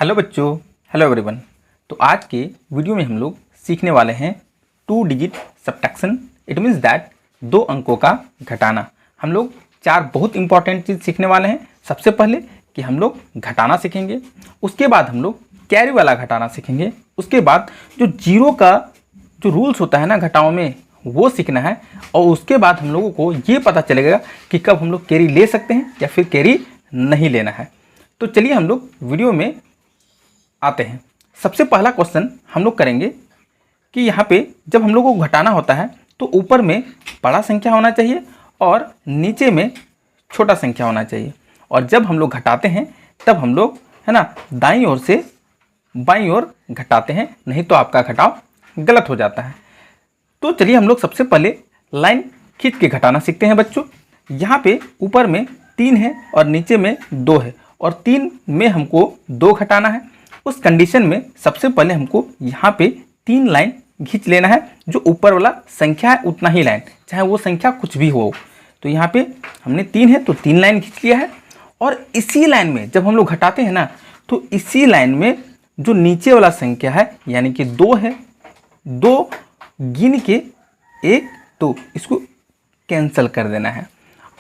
Hello बच्चों, hello everyone. तो आज के वीडियो में हम लोग सीखने वाले हैं 2 digit subtraction. It means that 2 अंकों का घटाना। हम लोग 4 बहुत इंपॉर्टेंट चीज़ सीखने वाले हैं। सबसे पहले कि हम लोग घटाना सीखेंगे, उसके बाद हम लोग कैरी वाला घटाना सीखेंगे, उसके बाद जो जीरो का जो रूल्स होता है ना घटाओं में वो सीखना है, और उसके बाद हम लोगों को ये पता चलेगा कि कब हम लोग कैरी ले सकते हैं या फिर कैरी नहीं लेना है। तो चलिए हम लोग वीडियो में आते हैं। सबसे पहला क्वेश्चन हम लोग करेंगे कि यहाँ पे जब हम लोग को घटाना होता है तो ऊपर में बड़ा संख्या होना चाहिए और नीचे में छोटा संख्या होना चाहिए, और जब हम लोग घटाते हैं तब हम लोग है ना दाईं ओर से बाईं ओर घटाते हैं, नहीं तो आपका घटाव गलत हो जाता है। तो चलिए हम लोग सबसे पहले लाइन खींच के घटाना सीखते हैं बच्चों। यहाँ पे ऊपर में 3 है और नीचे में 2 है, और 3 में हमको 2 घटाना है। उस कंडीशन में सबसे पहले हमको यहाँ पे 3 लाइन खींच लेना है। जो ऊपर वाला संख्या है उतना ही लाइन, चाहे वो संख्या कुछ भी हो। तो यहाँ पे हमने 3 है तो 3 लाइन खींच लिया है, और इसी लाइन में जब हम लोग घटाते हैं ना तो इसी लाइन में जो नीचे वाला संख्या है यानी कि 2 है, 2 गिन के 1 2 इसको कैंसिल कर देना है।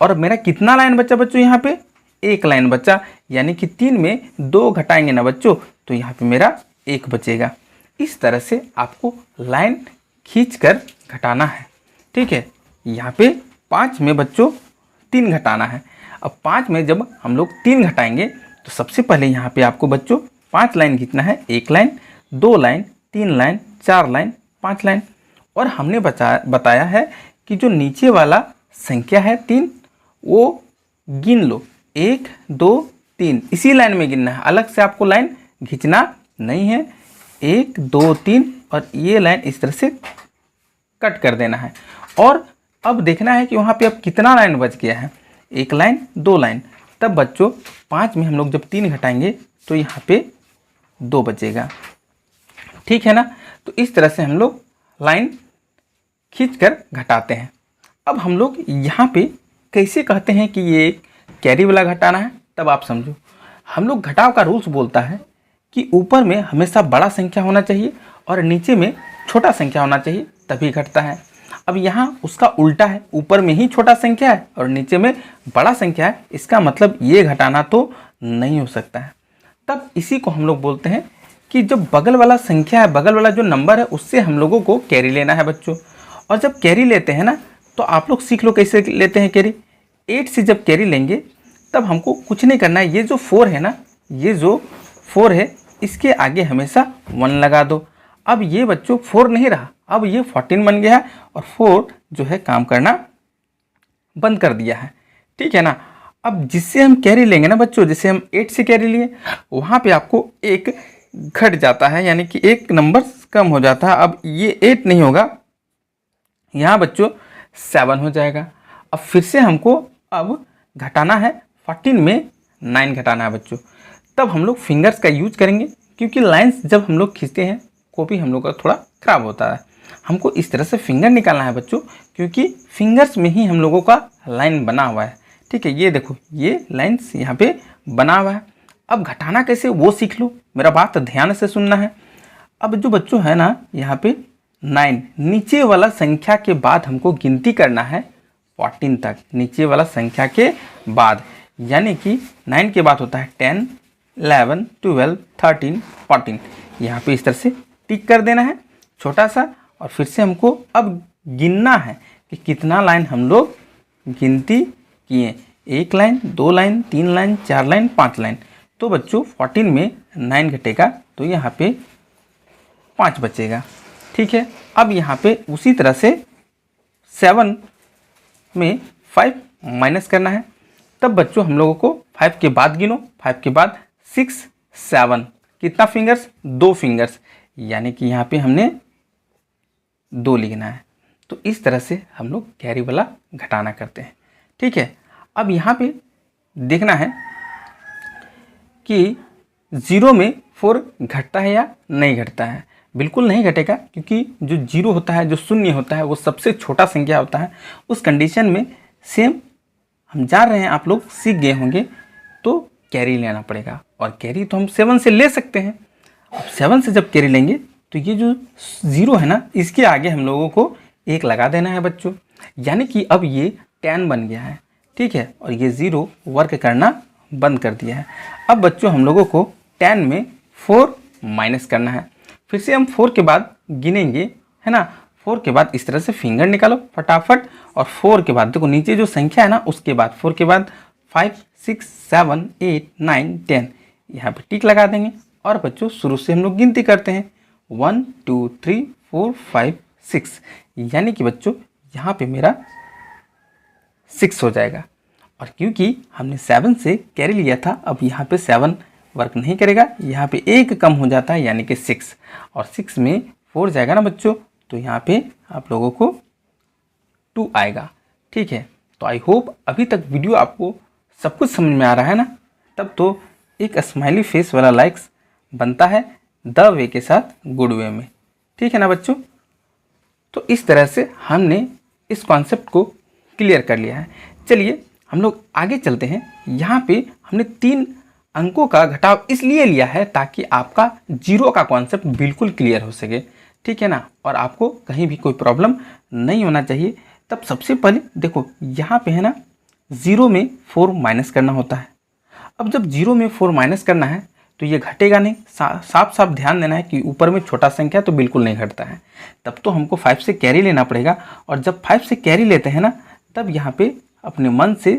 और मेरा कितना लाइन बचा बच्चों? यहाँ पे 1 लाइन बचा, यानी कि 3 में 2 घटाएंगे ना बच्चों तो यहाँ पे मेरा 1 बचेगा। इस तरह से आपको लाइन खींचकर घटाना है, ठीक है। यहाँ पे 5 में बच्चों 3 घटाना है। अब 5 में जब हम लोग 3 घटाएंगे तो सबसे पहले यहाँ पे आपको बच्चों 5 लाइन खींचना है। 1 line, 2 line, 3 line, 4 line, 5 line. और हमने बताया है कि जो नीचे वाला संख्या है 3 वो गिन लो, 1 2 3 इसी लाइन में गिनना है, अलग से आपको लाइन खींचना नहीं है। 1 2 3 और ये लाइन इस तरह से कट कर देना है। और अब देखना है कि वहाँ पे अब कितना लाइन बच गया है, 1 लाइन 2 लाइन। तब बच्चों 5 में हम लोग जब 3 घटाएंगे तो यहाँ पे 2 बचेगा, ठीक है ना। तो इस तरह से हम लोग लाइन खींचकर घटाते हैं। अब हम लोग यहाँ पे कैसे कहते हैं कि ये कैरी वाला घटाना है, तब आप समझो। हम लोग घटाव का रूल्स बोलता है कि ऊपर में हमेशा बड़ा संख्या होना चाहिए और नीचे में छोटा संख्या होना चाहिए, तभी घटता है। अब यहाँ उसका उल्टा है, ऊपर में ही छोटा संख्या है और नीचे में बड़ा संख्या है, इसका मतलब ये घटाना तो नहीं हो सकता है। तब इसी को हम लोग बोलते हैं कि जो बगल वाला संख्या है, बगल वाला जो नंबर है, उससे हम लोगों को कैरी लेना है बच्चों। और जब कैरी लेते हैं ना तो आप लोग सीख लो कैसे लेते हैं कैरी। 8 से जब कैरी लेंगे तब हमको कुछ नहीं करना है। ये जो 4 है ना, ये जो 4 है इसके आगे हमेशा 1 लगा दो। अब ये बच्चों 4 नहीं रहा, अब ये 14 बन गया है, और 4 जो है काम करना बंद कर दिया है, ठीक है ना। अब जिससे हम कैरी लेंगे ना बच्चों, जैसे हम 8 से कैरी लिए वहाँ पे आपको 1 घट जाता है, यानी कि 1 नंबर कम हो जाता है। अब ये 8 नहीं होगा, यहाँ बच्चों 7 हो जाएगा। अब फिर से हमको अब घटाना है, 14 में 9 घटाना है बच्चों। तब हम लोग फिंगर्स का यूज करेंगे, क्योंकि लाइंस जब हम लोग खींचते हैं कॉपी हम लोग का थोड़ा ख़राब होता है। हमको इस तरह से फिंगर निकालना है बच्चों, क्योंकि फिंगर्स में ही हम लोगों का लाइन बना हुआ है, ठीक है। ये देखो ये लाइन्स यहाँ पे बना हुआ है। अब घटाना कैसे वो सीख लो, मेरा बात ध्यान से सुनना है। अब जो बच्चों है ना यहाँ पे 9 नीचे वाला संख्या के बाद हमको गिनती करना है 14 तक, नीचे वाला संख्या के बाद, यानी कि 9 के बाद होता है 10 11 12 13 14। यहाँ पे इस तरह से टिक कर देना है छोटा सा, और फिर से हमको अब गिनना है कि कितना लाइन हम लोग गिनती किए। 1 line 2 line 3 line 4 line 5 line. तो बच्चों 14 में 9 घटेगा तो यहाँ पे 5 बचेगा, ठीक है। अब यहाँ पे उसी तरह से 7 में 5 माइनस करना है। तब बच्चों हम लोगों को 5 के बाद गिनो, 5 के बाद 6 7, कितना फिंगर्स? 2 फिंगर्स, यानी कि यहाँ पे हमने 2 लिखना है। तो इस तरह से हम लोग कैरी वाला घटाना करते हैं, ठीक है। अब यहाँ पे देखना है कि 0 में 4 घटता है या नहीं घटता है। बिल्कुल नहीं घटेगा, क्योंकि जो 0 होता है, जो शून्य होता है, वो सबसे छोटा संख्या होता है। उस कंडीशन में सेम हम जान रहे हैं, आप लोग सीख गए होंगे। तो कैरी लेना पड़ेगा, और कैरी तो हम 7 से ले सकते हैं। अब 7 से जब कैरी लेंगे तो ये जो 0 है ना, इसके आगे हम लोगों को 1 लगा देना है बच्चों, यानी कि अब ये 10 बन गया है, ठीक है, और ये 0 वर्क करना बंद कर दिया है। अब बच्चों हम लोगों को 10 में 4 माइनस करना है। फिर से हम 4 के बाद गिनेंगे, है ना, 4 के बाद इस तरह से फिंगर निकालो फटाफट, और 4 के बाद देखो नीचे जो संख्या है ना, उसके बाद 4 के बाद 5 6 7 8 9 10 यहाँ पे टिक लगा देंगे। और बच्चों शुरू से हम लोग गिनती करते हैं 1 2 3 4 5 6, यानी कि बच्चों यहाँ पे मेरा 6 हो जाएगा। और क्योंकि हमने 7 से कैरी लिया था, अब यहाँ पे 7 वर्क नहीं करेगा, यहाँ पे 1 कम हो जाता है यानी कि 6, और 6 में 4 जाएगा ना बच्चों, तो यहाँ पे आप लोगों को 2 आएगा, ठीक है। तो आई होप अभी तक वीडियो आपको सब कुछ समझ में आ रहा है ना, तब तो एक स्माइली फेस वाला लाइक्स बनता है द वे के साथ गुड वे में, ठीक है ना बच्चों। तो इस तरह से हमने इस कॉन्सेप्ट को क्लियर कर लिया है। चलिए हम लोग आगे चलते हैं। यहाँ पे हमने 3 अंकों का घटाव इसलिए लिया है ताकि आपका 0 का कॉन्सेप्ट बिल्कुल क्लियर हो सके, ठीक है ना, और आपको कहीं भी कोई प्रॉब्लम नहीं होना चाहिए। तब सबसे पहले देखो यहाँ पे है ना, 0 में 4 माइनस करना होता है। अब जब 0 में 4 माइनस करना है तो ये घटेगा नहीं, साफ साफ ध्यान देना है कि ऊपर में छोटा संख्या तो बिल्कुल नहीं घटता है। तब तो हमको 5 से कैरी लेना पड़ेगा, और जब 5 से कैरी लेते हैं ना, तब यहाँ पे अपने मन से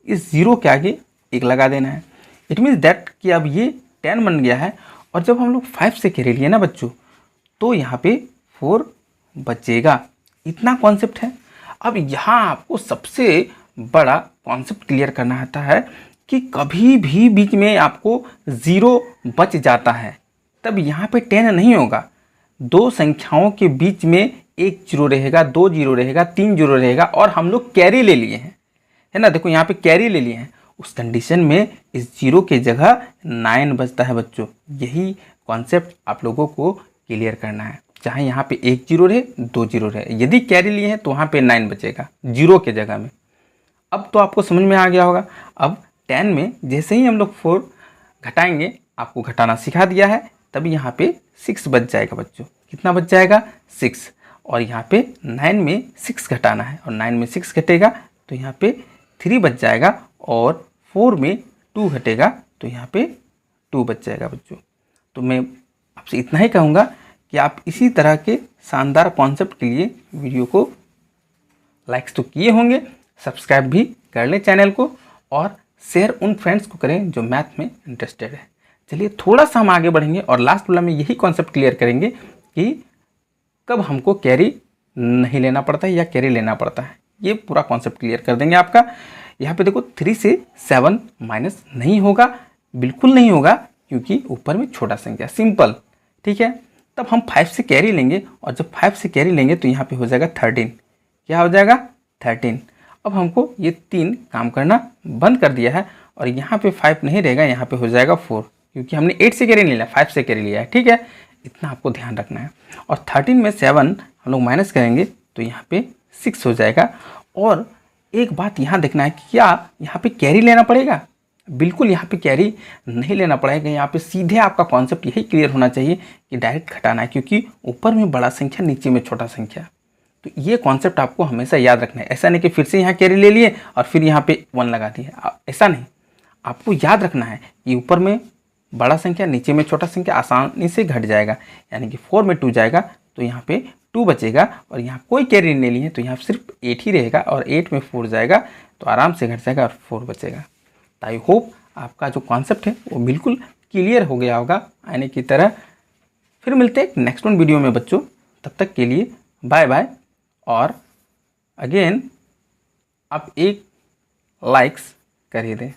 इस 0 के आगे 1 लगा देना है। इट मीन्स दैट कि अब ये 10 बन गया है, और जब हम लोग 5 से कैरी लिए ना बच्चों, तो यहाँ पे 4 बचेगा। इतना कॉन्सेप्ट है। अब यहाँ आपको सबसे बड़ा कॉन्सेप्ट क्लियर करना आता है कि कभी भी बीच में आपको 0 बच जाता है, तब यहाँ पे 10 नहीं होगा। 2 संख्याओं के बीच में 1 0 रहेगा, 2 0 रहेगा, 3 0 रहेगा, और हम लोग कैरी ले लिए हैं, है ना, देखो यहाँ पे कैरी ले लिए हैं। उस कंडीशन में इस 0 के जगह 9 बचता है बच्चों। यही कॉन्सेप्ट आप लोगों को क्लियर करना है। चाहे यहाँ पे 1 0 रहे, 2 0 रहे, यदि कैरी लिए हैं तो वहाँ पे 9 बचेगा 0 के जगह में। अब तो आपको समझ में आ गया होगा। अब 10 में जैसे ही हम लोग 4 घटाएंगे, आपको घटाना सिखा दिया है, तभी यहाँ पे 6 बच जाएगा बच्चों। कितना बच जाएगा? 6। और यहाँ पे 9 में 6 घटाना है, और 9 में 6 घटेगा तो यहाँ पे 3 बच जाएगा, और 4 में 2 घटेगा तो यहाँ पे 2 बच जाएगा बच्चों। तो मैं आपसे इतना ही कहूँगा कि आप इसी तरह के शानदार कॉन्सेप्ट के लिए वीडियो को लाइक्स तो किए होंगे, सब्सक्राइब भी कर लें चैनल को, और शेयर उन फ्रेंड्स को करें जो मैथ में इंटरेस्टेड है। चलिए थोड़ा सा हम आगे बढ़ेंगे, और लास्ट वाला में यही कॉन्सेप्ट क्लियर करेंगे कि कब हमको कैरी नहीं लेना पड़ता है या कैरी लेना पड़ता है। ये पूरा कॉन्सेप्ट क्लियर कर देंगे आपका। यहाँ पे देखो 3 से 7 माइनस नहीं होगा, बिल्कुल नहीं होगा, क्योंकि ऊपर में छोटा संख्या, सिंपल, ठीक है। तब हम 5 से कैरी लेंगे, और जब 5 से कैरी लेंगे तो यहाँ पे हो जाएगा 13। क्या हो जाएगा? 13। अब हमको ये 3 काम करना बंद कर दिया है, और यहाँ पे 5 नहीं रहेगा, यहाँ पे हो जाएगा 4, क्योंकि हमने 8 से कैरी नहीं लिया, 5 से कैरी लिया है, ठीक है। इतना आपको ध्यान रखना है। और 13 में 7 हम लोग माइनस करेंगे तो यहाँ पे 6 हो जाएगा। और एक बात यहाँ देखना है कि क्या यहाँ पे कैरी लेना पड़ेगा? बिल्कुल यहाँ पे कैरी नहीं लेना पड़ेगा। यहाँ पे सीधे आपका कॉन्सेप्ट यही क्लियर होना चाहिए कि डायरेक्ट घटाना है, क्योंकि ऊपर में बड़ा संख्या, नीचे में छोटा संख्या। तो ये कॉन्सेप्ट आपको हमेशा याद रखना है। ऐसा नहीं कि फिर से यहाँ कैरी ले लिए और फिर यहाँ पे 1 लगा दिए, ऐसा नहीं। आपको याद रखना है कि ऊपर में बड़ा संख्या, नीचे में छोटा संख्या आसानी से घट जाएगा, यानी कि 4 में 2 जाएगा तो यहाँ पे 2 बचेगा, और यहाँ कोई कैरी नहीं ली है तो यहाँ सिर्फ 8 ही रहेगा, और 8 में 4 जाएगा तो आराम से घट जाएगा और 4 बचेगा। तो आई होप आपका जो कॉन्सेप्ट है वो बिल्कुल क्लियर हो गया होगा आने की तरह। फिर मिलते हैं नेक्स्ट वन वीडियो में बच्चों, तब तक के लिए बाय बाय। और अगेन आप एक लाइक्स कर ही दें।